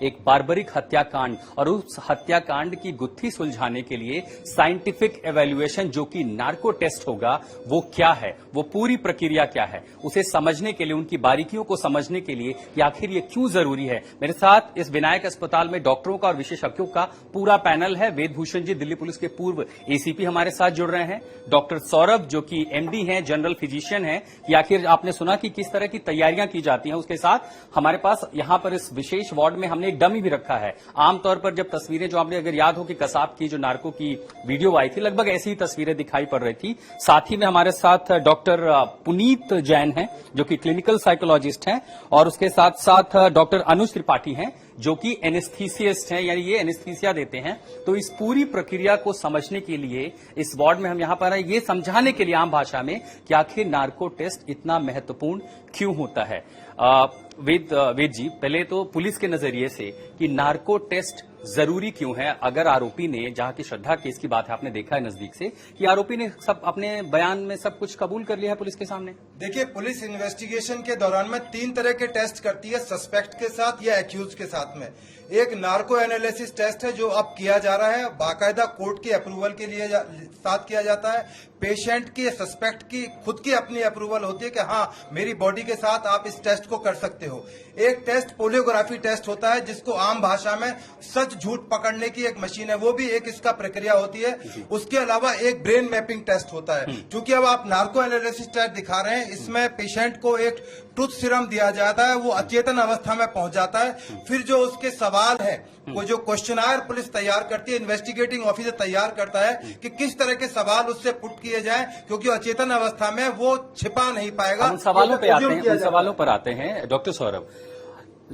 एक बार्बरिक हत्याकांड, और उस हत्याकांड की गुत्थी सुलझाने के लिए साइंटिफिक एवेल्युएशन जो कि नार्को टेस्ट होगा, वो क्या है, वो पूरी प्रक्रिया क्या है, उसे समझने के लिए, उनकी बारीकियों को समझने के लिए कि आखिर ये क्यों जरूरी है। मेरे साथ इस विनायक अस्पताल में डॉक्टरों का और विशेषज्ञों का पूरा पैनल है। वेदभूषण जी दिल्ली पुलिस के पूर्व एसीपी हमारे साथ जुड़ रहे हैं, डॉक्टर सौरभ जो कि एमडी हैं, जनरल फिजिशियन हैं, कि आखिर आपने सुना कि किस तरह की तैयारियां की जाती हैं। उसके साथ हमारे पास यहां पर इस विशेष वार्ड में हमने एक डमी भी रखा है। आमतौर पर जब तस्वीरें, जो आपने अगर याद हो कि कसाब की जो नार्को की वीडियो आई थी, लगभग ऐसी ही तस्वीरें दिखाई पड़ रही थी। साथ ही में हमारे साथ डॉक्टर पुनीत जैन हैं जो कि क्लिनिकल साइकोलॉजिस्ट हैं, और उसके साथ साथ डॉक्टर अनुज त्रिपाठी हैं जो कि एनेस्थीसिस्ट हैं, यानी ये एनेस्थीसिया देते हैं। तो इस पूरी प्रक्रिया को समझने के लिए इस वार्ड में हम यहां पर आए, ये समझाने के लिए आम भाषा में कि आखिर नार्को टेस्ट इतना महत्वपूर्ण क्यों होता है। वेद जी, पहले तो पुलिस के नजरिए से कि नार्को टेस्ट जरूरी क्यों है, अगर आरोपी ने, जहां की श्रद्धा केस की बात है, आपने देखा है नजदीक से कि आरोपी ने सब अपने बयान में सब कुछ कबूल कर लिया है पुलिस के सामने। देखिए, पुलिस इन्वेस्टिगेशन के दौरान में 3 तरह के टेस्ट करती है, सस्पेक्ट के साथ या एक्यूज के साथ में। एक नार्को एनालिसिस टेस्ट है जो अब किया जा रहा है, बाकायदा कोर्ट के अप्रूवल के लिए साथ किया जाता है। पेशेंट की, सस्पेक्ट की खुद की अपनी अप्रूवल होती है कि हाँ, मेरी बॉडी के साथ आप इस टेस्ट को कर सकते हो। एक टेस्ट पोलियोग्राफी टेस्ट होता है जिसको आम भाषा में सच झूठ पकड़ने की एक मशीन है, वो भी एक इसका प्रक्रिया होती है। उसके अलावा एक ब्रेन मैपिंग टेस्ट होता है। क्योंकि अब आप नार्को एनालिसिस टेस्ट दिखा रहे हैं, इसमें पेशेंट को एक ट्रूथ सीरम दिया जाता है, वो अचेतन अवस्था में पहुंच जाता है। फिर जो उसके सवाल है, वो जो क्वेश्चनायर पुलिस तैयार करती है, इन्वेस्टिगेटिंग ऑफिसर तैयार करता है कि किस तरह के सवाल उससे पुट किए जाएं, क्योंकि अचेतन अवस्था में वो छिपा नहीं पाएगा। उन सवालों पे आते हैं, उन सवालों पर आते हैं। डॉक्टर सौरभ,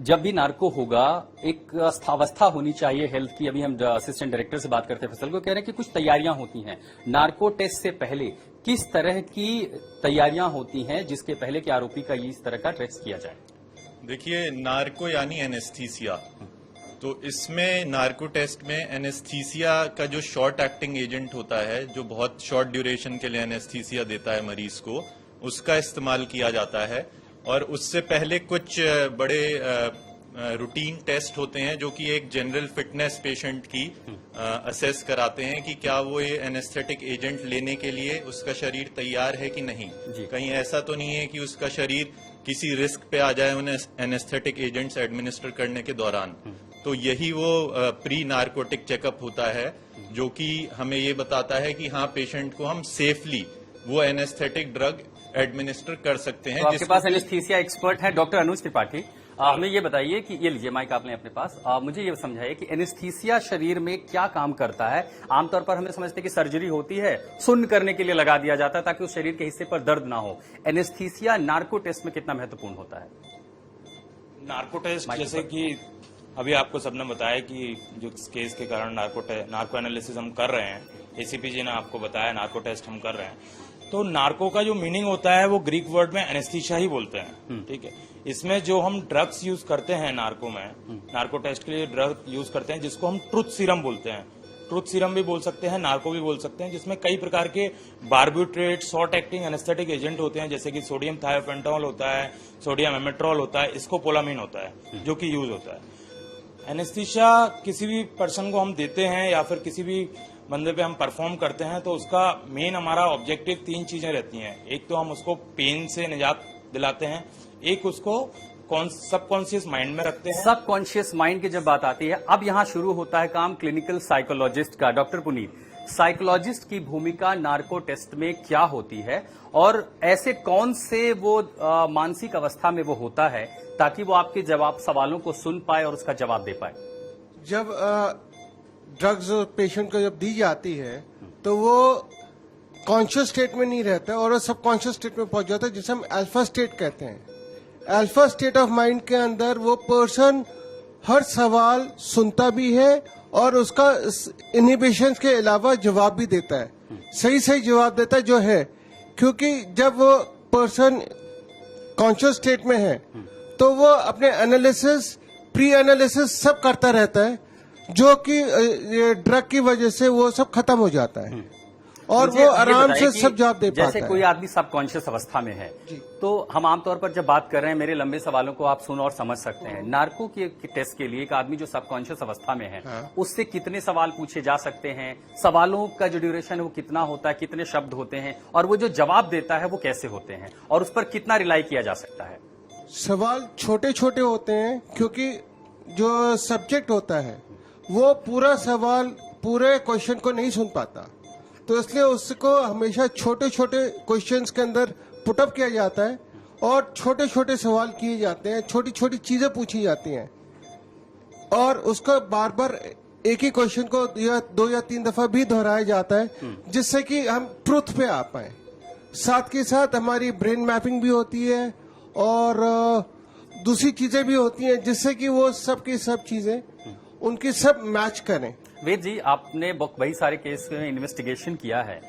जब भी नार्को होगा एक अवस्था होनी चाहिए हेल्थ की। अभी हम असिस्टेंट डायरेक्टर से बात करते हैं फसल को, कह रहे हैं कि कुछ तैयारियां होती हैं नार्को टेस्ट से पहले। किस तरह की तैयारियां होती हैं जिसके पहले कि आरोपी का इस तरह का टेस्ट किया जाए? देखिए, नार्को यानी एनेस्थीसिया, तो इसमें नार्को टेस्ट में एनेस्थीसिया का जो शॉर्ट एक्टिंग एजेंट होता है, जो बहुत शॉर्ट ड्यूरेशन के लिए एनेस्थीसिया देता है मरीज को, उसका इस्तेमाल किया जाता है। और उससे पहले कुछ बड़े रूटीन टेस्ट होते हैं जो कि एक जनरल फिटनेस पेशेंट की असेस कराते हैं कि क्या वो ये एनेस्थेटिक एजेंट लेने के लिए उसका शरीर तैयार है कि नहीं। कहीं ऐसा तो नहीं है कि उसका शरीर किसी रिस्क पे आ जाए उन्हें एनेस्थेटिक एजेंट्स एडमिनिस्टर करने के दौरान। तो यही वो प्री नार्कोटिक चेकअप होता है जो कि हमें ये बताता है कि हाँ, पेशेंट को हम सेफली वो एनेस्थेटिक ड्रग एडमिनिस्टर कर सकते हैं। तो आपके पास एनेस्थीसिया एक्सपर्ट है डॉक्टर अनुज त्रिपाठी। हमें ये बताइए कि ये लीजिए माइक आपने अपने पास, मुझे ये समझाइए कि एनेस्थीसिया शरीर में क्या काम करता है। आमतौर पर हमें समझते हैं कि सर्जरी होती है, सुन्न करने के लिए लगा दिया जाता है ताकि उस शरीर के हिस्से पर दर्द ना हो। एनेस्थीसिया नार्को टेस्ट में कितना महत्वपूर्ण होता है? नार्को टेस्ट, जैसे कि अभी आपको सबने बताया कि जो केस के कारण नार्को एनालिसिस हम कर रहे हैं, एसीपी जी ने आपको बताया नार्को टेस्ट हम कर रहे हैं। तो नार्को का जो मीनिंग होता है वो ग्रीक वर्ड में एनेस्थीसिया ही बोलते हैं, ठीक है। इसमें जो हम ड्रग्स यूज करते हैं नार्को में, नार्को टेस्ट के लिए ड्रग यूज करते हैं जिसको हम ट्रूथ सीरम बोलते हैं। ट्रूथ सीरम भी बोल सकते हैं, नार्को भी बोल सकते हैं, जिसमें कई प्रकार के बार्बिट्रेट, शॉर्ट एक्टिंग एनेस्थेटिक एजेंट होते हैं, जैसे कि सोडियम थायोपेंटॉल होता है, सोडियम एमेट्रॉल होता है, स्कोपोलामीन होता है, जो कि यूज होता है। एनेस्थीसिया किसी भी पर्सन को हम देते हैं या फिर किसी भी बंदे पे हम परफॉर्म करते हैं तो उसका मेन हमारा ऑब्जेक्टिव 3 चीजें रहती हैं। एक तो हम उसको पेन से निजात दिलाते हैं, एक उसको सबकॉन्शियस माइंड में रखते हैं। सबकॉन्शियस माइंड की जब बात आती है, अब यहां शुरू होता है काम क्लिनिकल साइकोलॉजिस्ट का। डॉक्टर पुनीत, साइकोलॉजिस्ट की भूमिका नार्को टेस्ट में क्या होती है और ऐसे कौन से वो मानसिक अवस्था में वो होता है ताकि वो आपके सवालों को सुन पाए और उसका जवाब दे पाए? जब ड्रग्स पेशेंट को जब दी जाती है तो वो कॉन्शियस स्टेट में नहीं रहता और वो सबकॉन्शियस स्टेट में पहुंच जाता है, जिसे हम अल्फा स्टेट कहते हैं। अल्फा स्टेट ऑफ माइंड के अंदर वो पर्सन हर सवाल सुनता भी है और उसका इनहिबिशन के अलावा जवाब भी देता है, सही सही जवाब देता है जो है। क्योंकि जब वो पर्सन कॉन्शियस स्टेट में है तो वो अपने एनालिसिस, प्री एनालिसिस सब करता रहता है, जो कि ड्रग की वजह से वो सब खत्म हो जाता है। और मुझे वो ये आराम बताइए से कि सब जवाब दे पाता जैसे है। कोई आदमी सबकॉन्शियस अवस्था में है, जी। तो हम आमतौर पर जब बात कर रहे हैं, मेरे लंबे सवालों को आप सुन और समझ सकते हैं। नार्को के टेस्ट के लिए एक आदमी जो सबकॉन्शियस अवस्था में है, हाँ। उससे कितने सवाल पूछे जा सकते हैं, सवालों का जो ड्यूरेशन है वो कितना होता है, कितने शब्द होते हैं, और वो जो जवाब देता है वो कैसे होते हैं, और उस पर कितना रिलाई किया जा सकता है? सवाल छोटे छोटे होते हैं, क्योंकि जो सब्जेक्ट होता है वो पूरा सवाल पूरे क्वेश्चन को नहीं सुन पाता, तो इसलिए उसको हमेशा छोटे छोटे क्वेश्चंस के अंदर पुटअप किया जाता है और छोटे छोटे सवाल किए जाते हैं, छोटी छोटी चीजें पूछी जाती हैं, और उसको बार बार एक ही क्वेश्चन को या 2 या 3 दफा भी दोहराया जाता है, जिससे कि हम ट्रुथ पे आ पाए। साथ के साथ हमारी ब्रेन मैपिंग भी होती है और दूसरी चीजें भी होती हैं, जिससे कि वो सब की सब चीजें उनकी सब मैच करें। वेद जी, आपने कई सारे केस में इन्वेस्टिगेशन किया है।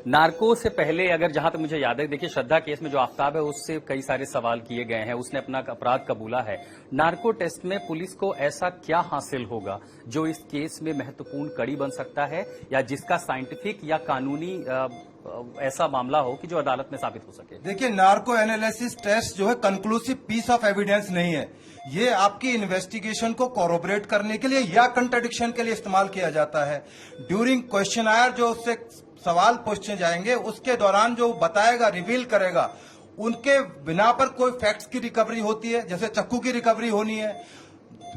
नार्को से पहले, अगर जहां तक मुझे याद है, देखिए श्रद्धा केस में जो आफ्ताब है उससे कई सारे सवाल किए गए हैं, उसने अपना अपराध कबूला है। नार्को टेस्ट में पुलिस को ऐसा क्या हासिल होगा जो इस केस में महत्वपूर्ण कड़ी बन सकता है, या जिसका साइंटिफिक या कानूनी ऐसा मामला हो कि जो अदालत में साबित हो सके? देखिए, नार्को एनालिसिस टेस्ट जो है कंक्लूसिव पीस ऑफ एविडेंस नहीं है। ये आपकी इन्वेस्टिगेशन को कोरोबरेट करने के लिए या कंट्राडिक्शन के लिए इस्तेमाल किया जाता है। ड्यूरिंग क्वेश्चनायर जो उससे सवाल पूछे जाएंगे, उसके दौरान जो बताएगा, रिवील करेगा, उनके बिना पर कोई फैक्ट्स की रिकवरी होती है। जैसे चक्कू की रिकवरी होनी है,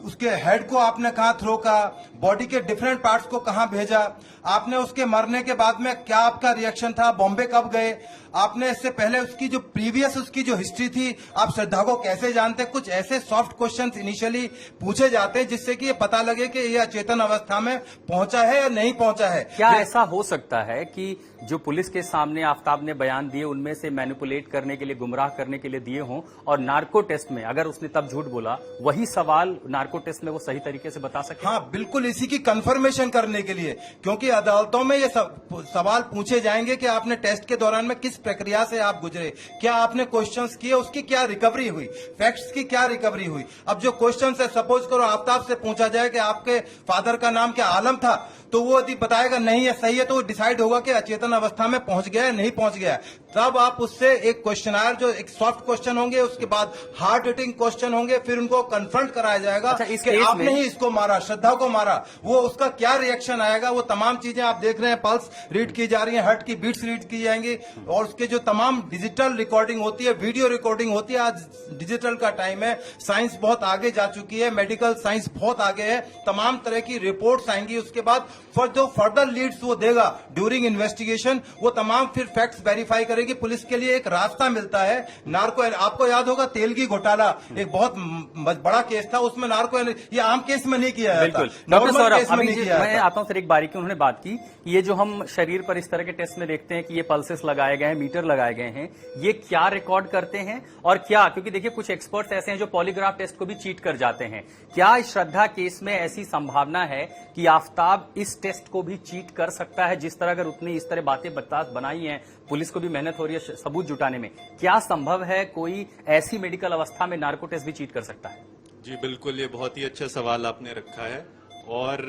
उसके हेड को आपने कहां थ्रो करा, बॉडी के डिफरेंट पार्ट्स को कहां भेजा, आपने उसके मरने के बाद में क्या आपका रिएक्शन था, बॉम्बे कब गए, आपने इससे पहले उसकी जो प्रीवियस उसकी जो हिस्ट्री थी, आप श्रद्धा को कैसे जानते। कुछ ऐसे सॉफ्ट क्वेश्चंस इनिशियली पूछे जाते हैं जिससे कि ये पता लगे कि ये अचेतन अवस्था में पहुंचा है या नहीं पहुंचा है। क्या ऐसा हो सकता है कि जो पुलिस के सामने आफ्ताब ने बयान दिए उनमें से मैनिपुलेट करने के लिए, गुमराह करने के लिए दिए हों, और नार्को टेस्ट में अगर उसने तब झूठ बोला, वही सवाल नार्को टेस्ट में वो सही तरीके से बता सके? हाँ, बिल्कुल, इसी की कंफर्मेशन करने के लिए, क्योंकि अदालतों में ये सवाल पूछे जाएंगे कि आपने टेस्ट के दौरान में किस प्रक्रिया से आप गुजरे, क्या आपने क्वेश्चंस किए, उसकी क्या रिकवरी हुई, फैक्ट्स की क्या रिकवरी हुई। अब जो क्वेश्चन है, सपोज करो आफ्ताब से पूछा जाए कि आपके फादर का नाम क्या आलम था, तो वो यदि बताएगा नहीं है, सही है, तो डिसाइड होगा कि अचेतन अवस्था में पहुंच गया है, नहीं पहुंच गया। तब आप उससे एक क्वेश्चनायर, जो एक सॉफ्ट क्वेश्चन होंगे, उसके बाद हार्ड हिटिंग क्वेश्चन होंगे, फिर उनको कन्फ्रंट कराया जाएगा। अच्छा, इस कि केस आपने में ही इसको मारा, श्रद्धा को मारा, वो उसका क्या रिएक्शन आएगा, वो तमाम चीजें आप देख रहे हैं, पल्स रीड की जा रही है, हार्ट की बीट्स रीड की जाएंगी, और उसके जो तमाम डिजिटल रिकॉर्डिंग होती है, वीडियो रिकॉर्डिंग होती है। आज डिजिटल का टाइम है, साइंस बहुत आगे जा चुकी है, मेडिकल साइंस बहुत आगे है, तमाम तरह की रिपोर्ट्स आएंगी। उसके बाद जो फर्दर लीड्स वो देगा ड्यूरिंग इन्वेस्टिगेशन, वो तमाम फिर फैक्ट्स वेरीफाई करेगी। पुलिस के लिए एक रास्ता मिलता है। नार्को, आपको याद होगा तेलगी घोटाला एक बहुत बड़ा केस था, उसमें नार्को ये आम केस में नहीं किया जाता, बिल्कुल। डॉक्टर नॉर्मल सौरभ, केस में अभी नहीं जी किया मैं जाता। आता हूं सर, एक बारीकी उन्होंने बात की, ये जो हम शरीर पर इस तरह के टेस्ट में देखते हैं कि ये पल्सेस लगाए गए हैं, मीटर लगाए गए हैं, ये क्या रिकॉर्ड करते हैं और क्या, क्योंकि देखिए कुछ एक्सपर्ट्स ऐसे हैं जो पॉलीग्राफ टेस्ट को भी चीट कर जाते हैं। क्या इस श्रद्धा केस में ऐसी संभावना है कि आफ्ताब इस टेस्ट को भी चीट कर सकता है? जिस तरह अगर उतनी इस तरह बातें बनाई हैं, पुलिस को भी मेहनत हो रही है सबूत जुटाने में, क्या संभव है कोई ऐसी मेडिकल अवस्था में नार्को टेस्ट भी चीट कर सकता है? जी बिल्कुल, ये बहुत ही अच्छा सवाल आपने रखा है। और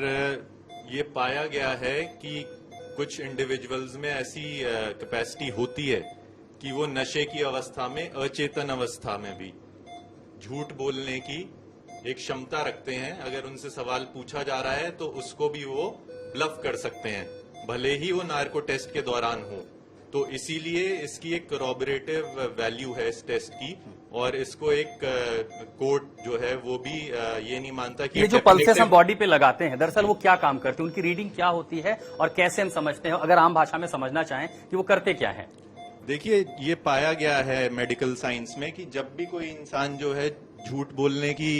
ये पाया गया है कि कुछ इंडिविजुअल्स में ऐसी कैपेसिटी होती है कि वो नशे की अवस्था में, अचेतन अवस्था में भी झूठ बोलने की एक क्षमता रखते हैं। अगर उनसे सवाल पूछा जा रहा है तो उसको भी वो ब्लफ कर सकते हैं, भले ही वो नार्को टेस्ट के दौरान हो। तो इसीलिए इसकी एक कॉरबोरेटिव वैल्यू है इस टेस्ट की, और इसको एक कोर्ट जो है वो भी ये नहीं मानता कि ये जो पल्सेस हम बॉडी पे लगाते हैं, दरअसल वो क्या काम करते हैं, उनकी रीडिंग क्या होती है और कैसे हम समझते हैं, अगर आम भाषा में समझना चाहें कि वो करते क्या है? देखिए, ये पाया गया है मेडिकल साइंस में कि जब भी कोई इंसान जो है झूठ बोलने की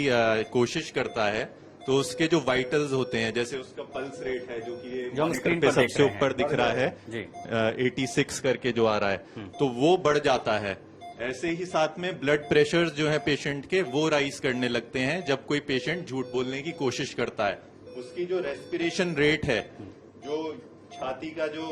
कोशिश करता है, तो उसके जो वाइटल्स होते हैं, जैसे उसका पल्स रेट है जो कि जो हम स्क्रीन पे पर देख सबसे रहे हैं, ऊपर दिख रहा है, जी। 86 करके जो आ रहा है, तो वो बढ़ जाता है। ऐसे ही साथ में ब्लड प्रेशर जो है पेशेंट के, वो राइज करने लगते हैं जब कोई पेशेंट झूठ बोलने की कोशिश करता है। उसकी जो रेस्पिरेशन रेट है, जो छाती का जो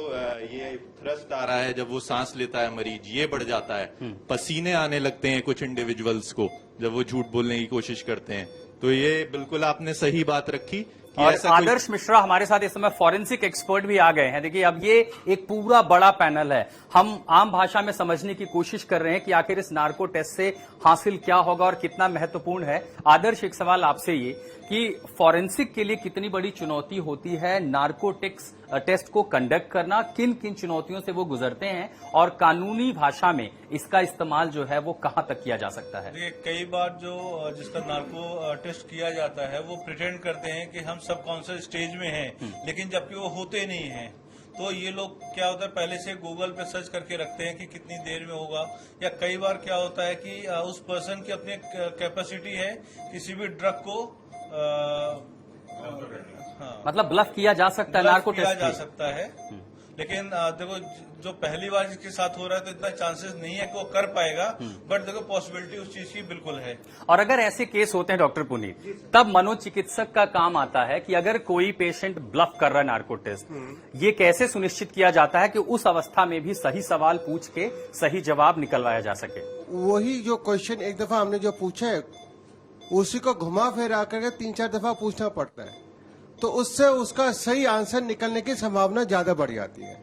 ये थ्रस्ट आ रहा है जब वो सांस लेता है मरीज, ये बढ़ जाता है। पसीने आने लगते हैं कुछ इंडिविजुअल्स को जब वो झूठ बोलने की कोशिश करते हैं। तो ये बिल्कुल आपने सही बात रखी कि और ऐसा कोई- आदर्श मिश्रा हमारे साथ इस समय फॉरेंसिक एक्सपर्ट भी आ गए हैं। देखिए, अब ये एक पूरा बड़ा पैनल है। हम आम भाषा में समझने की कोशिश कर रहे हैं कि आखिर इस नार्को टेस्ट से हासिल क्या होगा और कितना महत्वपूर्ण है। आदर्श, एक सवाल आपसे ये कि फॉरेंसिक के लिए कितनी बड़ी चुनौती होती है नार्कोटिक्स टेस्ट को कंडक्ट करना, किन किन चुनौतियों से वो गुजरते हैं और कानूनी भाषा में इसका इस्तेमाल जो है वो कहां तक किया जा सकता है? देखिए, कई बार जो जिसका नार्को टेस्ट किया जाता है वो प्रिटेंड करते हैं कि हम सब कॉन्शियस स्टेज में हैं, लेकिन जबकि वो होते नहीं हैं। तो ये लोग क्या होता है, पहले से गूगल पे सर्च करके रखते हैं कि कितनी देर में होगा, या कई बार क्या होता है कि उस पर्सन की अपनी कैपेसिटी है किसी भी ड्रग को मतलब ब्लफ किया जा सकता है नार्को किया टेस्ट जा में? सकता है। लेकिन देखो, जो पहली बार जिसके साथ हो रहा है तो इतना चांसेस नहीं है कि वो कर पाएगा, बट देखो पॉसिबिलिटी उस चीज की बिल्कुल है। और अगर ऐसे केस होते हैं डॉक्टर पुनीत, तब मनोचिकित्सक का काम आता है कि अगर कोई पेशेंट ब्लफ कर रहा है नार्को टेस्ट, ये कैसे सुनिश्चित किया जाता है कि उस अवस्था में भी सही सवाल पूछ के सही जवाब निकलवाया जा सके? वही जो क्वेश्चन एक दफा हमने जो पूछा है उसी को घुमा फिरा करके 3-4 दफा पूछना पड़ता है, तो उससे उसका सही आंसर निकलने की संभावना ज्यादा बढ़ जाती है।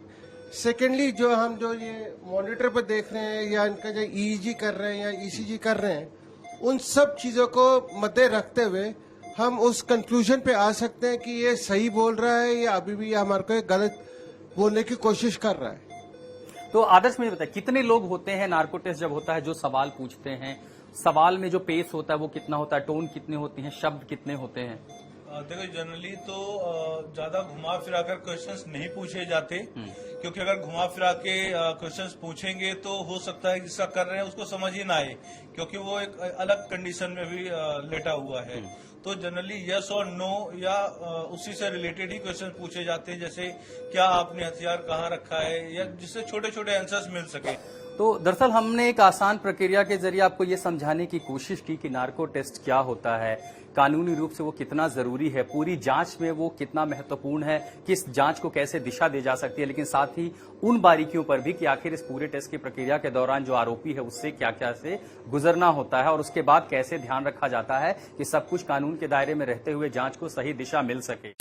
सेकेंडली, जो हम जो ये मॉनिटर पर देख रहे हैं या इनका जो ईईजी कर रहे हैं या ईसीजी कर रहे हैं, उन सब चीजों को मद्दे रखते हुए हम उस कंक्लूजन पे आ सकते हैं कि ये सही बोल रहा है या अभी भी हमारे को गलत बोलने की कोशिश कर रहा है। तो आदर्श, मुझे बताइए, कितने लोग होते हैं नार्को टेस्ट जब होता है जो सवाल पूछते हैं? सवाल में जो पेस होता है वो कितना होता है, टोन कितने होती हैं, शब्द कितने होते हैं? देखो, जनरली तो ज्यादा घुमा फिरा कर क्वेश्चंस नहीं पूछे जाते, क्योंकि अगर घुमा फिरा के क्वेश्चंस पूछेंगे तो हो सकता है जिसका कर रहे हैं उसको समझ ही ना आए, क्योंकि वो एक अलग कंडीशन में भी लेटा हुआ है। तो जनरली यस और नो या उसी से रिलेटेड ही क्वेश्चन पूछे जाते हैं, जैसे क्या आपने हथियार कहाँ रखा है, या जिससे छोटे छोटे आंसर्स मिल सके। तो दरअसल हमने एक आसान प्रक्रिया के जरिए आपको ये समझाने की कोशिश की कि नार्को टेस्ट क्या होता है, कानूनी रूप से वो कितना जरूरी है, पूरी जांच में वो कितना महत्वपूर्ण है, किस जांच को कैसे दिशा दी जा सकती है, लेकिन साथ ही उन बारीकियों पर भी कि आखिर इस पूरे टेस्ट की प्रक्रिया के दौरान जो आरोपी है उससे क्या क्या से गुजरना होता है और उसके बाद कैसे ध्यान रखा जाता है कि सब कुछ कानून के दायरे में रहते हुए जांच को सही दिशा मिल सके।